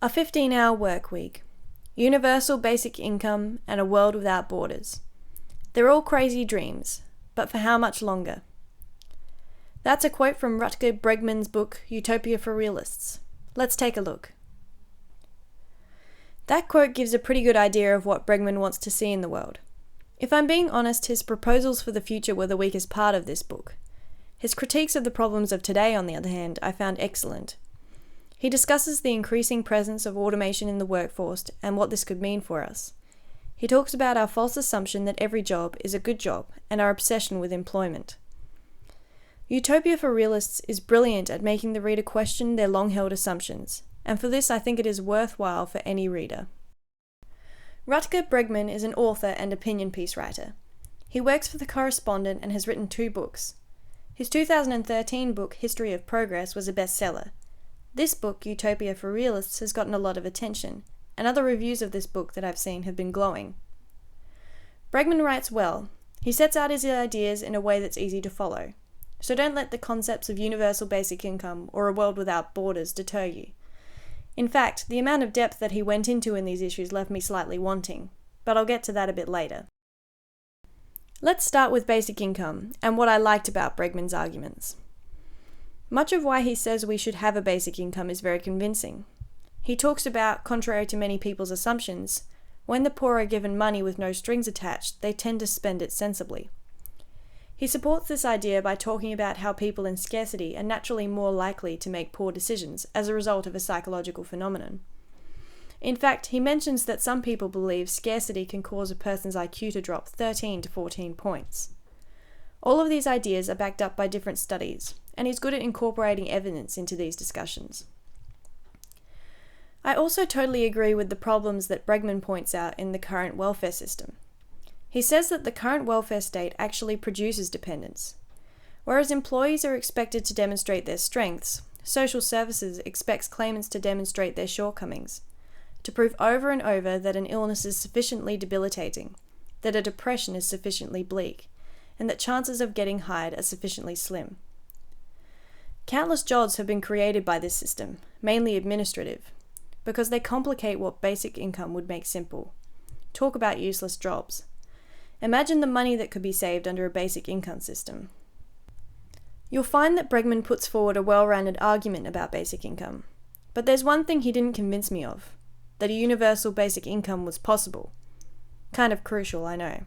A 15-hour work week, universal basic income, and a world without borders. They're all crazy dreams, but for how much longer? That's a quote from Rutger Bregman's book, Utopia for Realists. Let's take a look. That quote gives a pretty good idea of what Bregman wants to see in the world. If I'm being honest, his proposals for the future were the weakest part of this book. His critiques of the problems of today, on the other hand, I found excellent. He discusses the increasing presence of automation in the workforce and what this could mean for us. He talks about our false assumption that every job is a good job and our obsession with employment. Utopia for Realists is brilliant at making the reader question their long-held assumptions, and for this I think it is worthwhile for any reader. Rutger Bregman is an author and opinion piece writer. He works for The Correspondent and has written 2 books. His 2013 book, History of Progress, was a bestseller. This book, Utopia for Realists, has gotten a lot of attention, and other reviews of this book that I've seen have been glowing. Bregman writes well. He sets out his ideas in a way that's easy to follow. So don't let the concepts of universal basic income or a world without borders deter you. In fact, the amount of depth that he went into in these issues left me slightly wanting, but I'll get to that a bit later. Let's start with basic income, and what I liked about Bregman's arguments. Much of why he says we should have a basic income is very convincing. He talks about, contrary to many people's assumptions, when the poor are given money with no strings attached, they tend to spend it sensibly. He supports this idea by talking about how people in scarcity are naturally more likely to make poor decisions as a result of a psychological phenomenon. In fact, he mentions that some people believe scarcity can cause a person's IQ to drop 13 to 14 points. All of these ideas are backed up by different studies, and he's good at incorporating evidence into these discussions. I also totally agree with the problems that Bregman points out in the current welfare system. He says that the current welfare state actually produces dependence. Whereas employees are expected to demonstrate their strengths, social services expects claimants to demonstrate their shortcomings, to prove over and over that an illness is sufficiently debilitating, that a depression is sufficiently bleak, and that chances of getting hired are sufficiently slim. Countless jobs have been created by this system, mainly administrative, because they complicate what basic income would make simple. Talk about useless jobs. Imagine the money that could be saved under a basic income system. You'll find that Bregman puts forward a well-rounded argument about basic income, but there's one thing he didn't convince me of, that a universal basic income was possible. Kind of crucial, I know.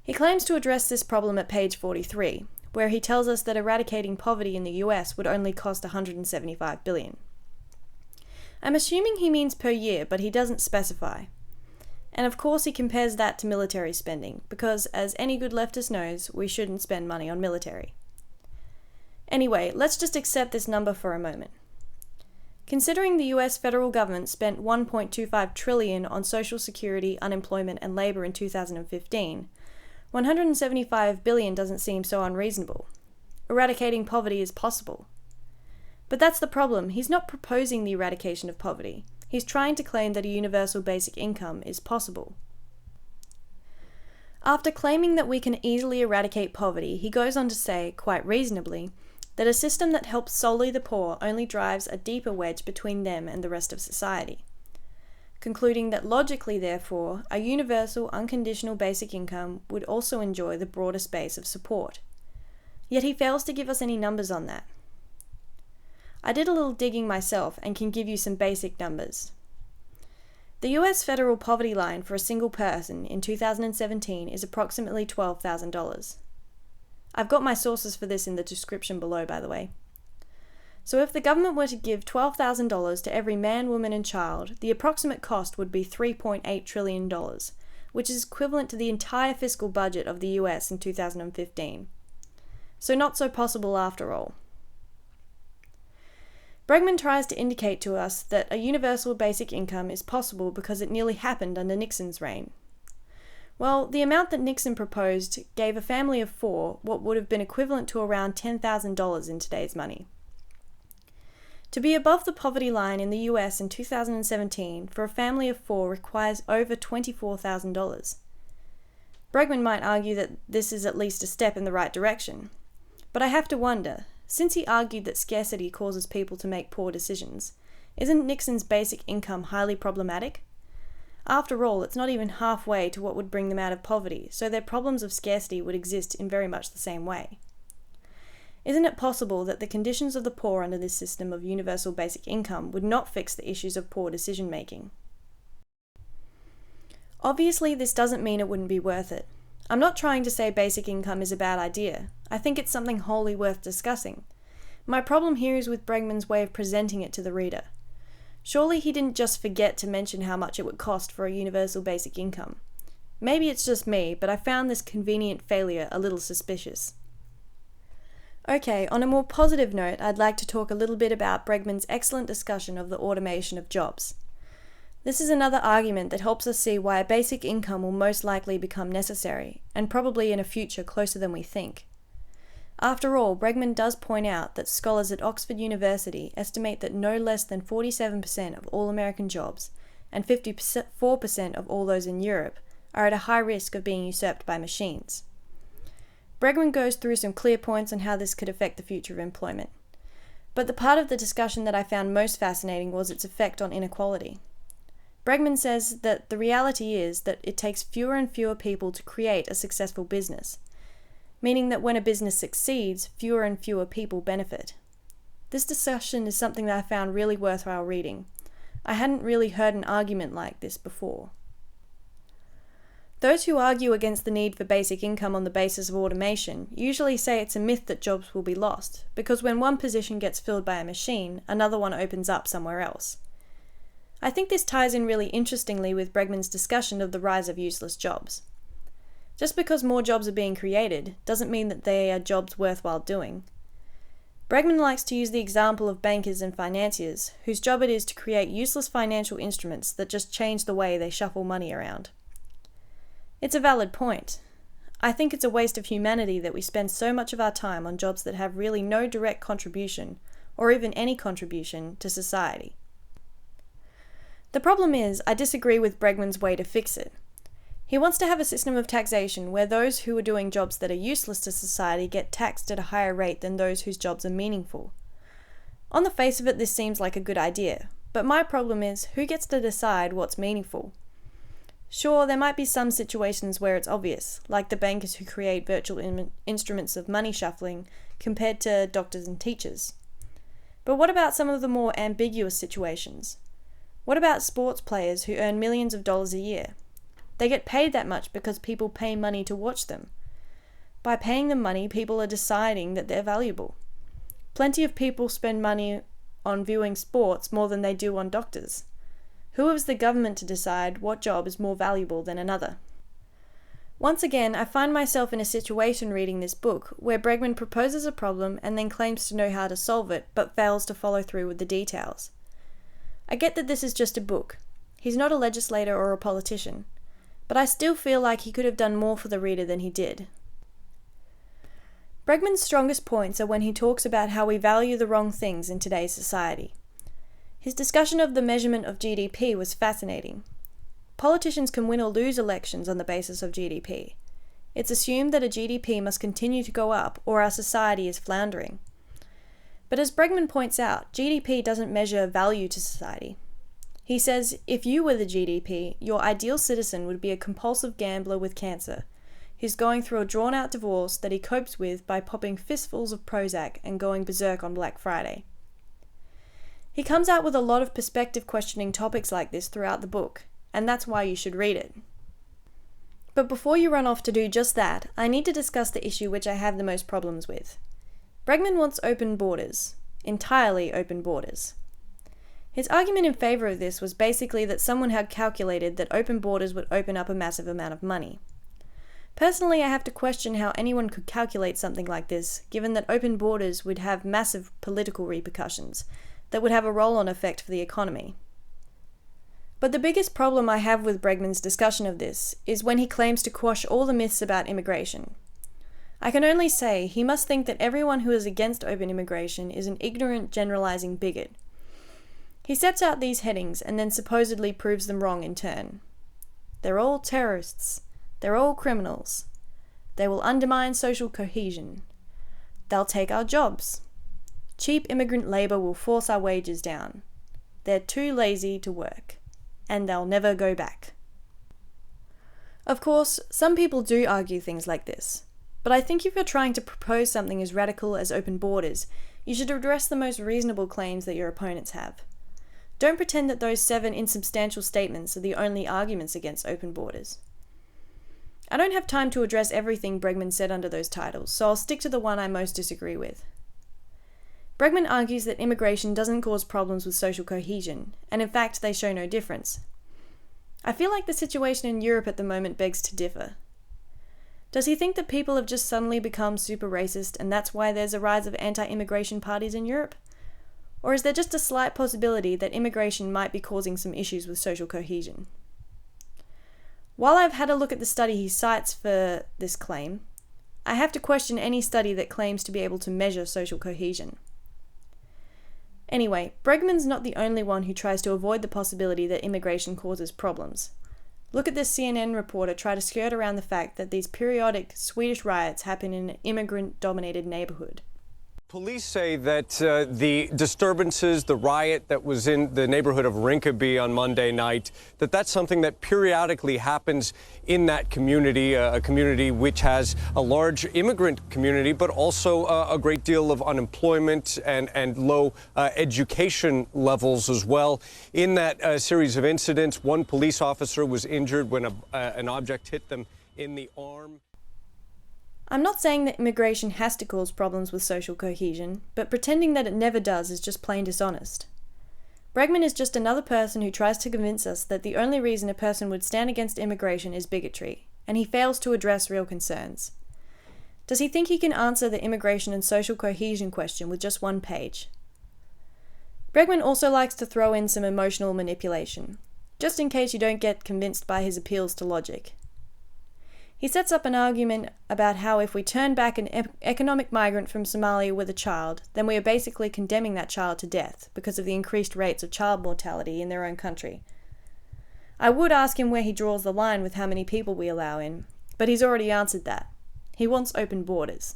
He claims to address this problem at page 43, where he tells us that eradicating poverty in the US would only cost $175 billion. I'm assuming he means per year, but he doesn't specify. And of course he compares that to military spending, because as any good leftist knows, we shouldn't spend money on military. Anyway, let's just accept this number for a moment. Considering the US federal government spent $1.25 trillion on Social Security, unemployment, and labor in 2015, $175 billion doesn't seem so unreasonable. Eradicating poverty is possible. But that's the problem. He's not proposing the eradication of poverty. He's trying to claim that a universal basic income is possible. After claiming that we can easily eradicate poverty, he goes on to say, quite reasonably, that a system that helps solely the poor only drives a deeper wedge between them and the rest of society, concluding that logically, therefore, a universal unconditional basic income would also enjoy the broadest base of support. Yet he fails to give us any numbers on that. I did a little digging myself and can give you some basic numbers. The US federal poverty line for a single person in 2017 is approximately $12,000. I've got my sources for this in the description below, by the way. So if the government were to give $12,000 to every man, woman, and child, the approximate cost would be $3.8 trillion, which is equivalent to the entire fiscal budget of the US in 2015. So not so possible after all. Bregman tries to indicate to us that a universal basic income is possible because it nearly happened under Nixon's reign. Well, the amount that Nixon proposed gave a family of 4 what would have been equivalent to around $10,000 in today's money. To be above the poverty line in the US in 2017 for a family of 4 requires over $24,000. Bregman might argue that this is at least a step in the right direction. But I have to wonder, since he argued that scarcity causes people to make poor decisions, Isn't Nixon's basic income highly problematic? After all, it's not even halfway to what would bring them out of poverty, so their problems of scarcity would exist in very much the same way. Isn't it possible that the conditions of the poor under this system of universal basic income would not fix the issues of poor decision-making? Obviously, this doesn't mean it wouldn't be worth it. I'm not trying to say basic income is a bad idea. I think it's something wholly worth discussing. My problem here is with Bregman's way of presenting it to the reader. Surely he didn't just forget to mention how much it would cost for a universal basic income. Maybe it's just me, but I found this convenient failure a little suspicious. Okay, on a more positive note, I'd like to talk a little bit about Bregman's excellent discussion of the automation of jobs. This is another argument that helps us see why a basic income will most likely become necessary, and probably in a future closer than we think. After all, Bregman does point out that scholars at Oxford University estimate that no less than 47% of all American jobs, and 54% of all those in Europe, are at a high risk of being usurped by machines. Bregman goes through some clear points on how this could affect the future of employment. But the part of the discussion that I found most fascinating was its effect on inequality. Bregman says that the reality is that it takes fewer and fewer people to create a successful business, meaning that when a business succeeds, fewer and fewer people benefit. This discussion is something that I found really worthwhile reading. I hadn't really heard an argument like this before. Those who argue against the need for basic income on the basis of automation usually say it's a myth that jobs will be lost, because when one position gets filled by a machine, another one opens up somewhere else. I think this ties in really interestingly with Bregman's discussion of the rise of useless jobs. Just because more jobs are being created doesn't mean that they are jobs worthwhile doing. Bregman likes to use the example of bankers and financiers, whose job it is to create useless financial instruments that just change the way they shuffle money around. It's a valid point. I think it's a waste of humanity that we spend so much of our time on jobs that have really no direct contribution, or even any contribution, to society. The problem is, I disagree with Bregman's way to fix it. He wants to have a system of taxation where those who are doing jobs that are useless to society get taxed at a higher rate than those whose jobs are meaningful. On the face of it, this seems like a good idea, but my problem is, who gets to decide what's meaningful? Sure, there might be some situations where it's obvious, like the bankers who create virtual instruments of money shuffling compared to doctors and teachers. But what about some of the more ambiguous situations? What about sports players who earn millions of dollars a year? They get paid that much because people pay money to watch them. By paying them money, people are deciding that they're valuable. Plenty of people spend money on viewing sports more than they do on doctors. Who is the government to decide what job is more valuable than another? Once again, I find myself in a situation reading this book where Bregman proposes a problem and then claims to know how to solve it, but fails to follow through with the details. I get that this is just a book. He's not a legislator or a politician, but I still feel like he could have done more for the reader than he did. Bregman's strongest points are when he talks about how we value the wrong things in today's society. His discussion of the measurement of GDP was fascinating. Politicians can win or lose elections on the basis of GDP. It's assumed that a GDP must continue to go up or our society is floundering. But as Bregman points out, GDP doesn't measure value to society. He says, if you were the GDP, your ideal citizen would be a compulsive gambler with cancer, who's going through a drawn-out divorce that he copes with by popping fistfuls of Prozac and going berserk on Black Friday. He comes out with a lot of perspective-questioning topics like this throughout the book, and that's why you should read it. But before you run off to do just that, I need to discuss the issue which I have the most problems with. Bregman wants open borders, entirely open borders. His argument in favour of this was basically that someone had calculated that open borders would open up a massive amount of money. Personally, I have to question how anyone could calculate something like this, given that open borders would have massive political repercussions that would have a roll-on effect for the economy. But the biggest problem I have with Bregman's discussion of this is when he claims to quash all the myths about immigration. I can only say he must think that everyone who is against open immigration is an ignorant, generalizing bigot. He sets out these headings and then supposedly proves them wrong in turn. They're all terrorists. They're all criminals. They will undermine social cohesion. They'll take our jobs. Cheap immigrant labor will force our wages down. they're too lazy to work, and they'll never go back. Of course, some people do argue things like this, but I think if you're trying to propose something as radical as open borders, you should address the most reasonable claims that your opponents have. Don't pretend that those 7 insubstantial statements are the only arguments against open borders. I don't have time to address everything Bregman said under those titles, so I'll stick to the one I most disagree with. Bregman argues that immigration doesn't cause problems with social cohesion, and in fact they show no difference. I feel like the situation in Europe at the moment begs to differ. Does he think that people have just suddenly become super racist and that's why there's a rise of anti-immigration parties in Europe? Or is there just a slight possibility that immigration might be causing some issues with social cohesion? While I've had a look at the study he cites for this claim, I have to question any study that claims to be able to measure social cohesion. Anyway, Bregman's not the only one who tries to avoid the possibility that immigration causes problems. Look at this CNN reporter try to skirt around the fact that these periodic Swedish riots happen in an immigrant-dominated neighborhood. Police say that the disturbances, the riot that was in the neighborhood of Rinkeby on Monday night, that's something that periodically happens in that community, a community which has a large immigrant community, but also a great deal of unemployment and low education levels as well. In that series of incidents, one police officer was injured when an object hit them in the arm. I'm not saying that immigration has to cause problems with social cohesion, but pretending that it never does is just plain dishonest. Bregman is just another person who tries to convince us that the only reason a person would stand against immigration is bigotry, and he fails to address real concerns. Does he think he can answer the immigration and social cohesion question with just one page? Bregman also likes to throw in some emotional manipulation, just in case you don't get convinced by his appeals to logic. He sets up an argument about how if we turn back an economic migrant from Somalia with a child, then we are basically condemning that child to death because of the increased rates of child mortality in their own country. I would ask him where he draws the line with how many people we allow in, but he's already answered that. He wants open borders.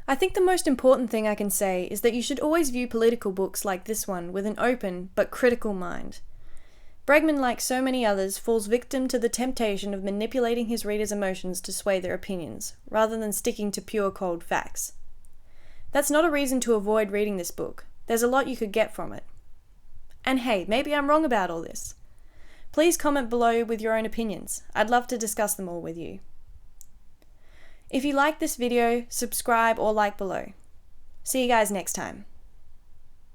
I think the most important thing I can say is that you should always view political books like this one with an open but critical mind. Bregman, like so many others, falls victim to the temptation of manipulating his readers' emotions to sway their opinions, rather than sticking to pure cold facts. That's not a reason to avoid reading this book. There's a lot you could get from it. And hey, maybe I'm wrong about all this. Please comment below with your own opinions. I'd love to discuss them all with you. If you like this video, subscribe or like below. See you guys next time.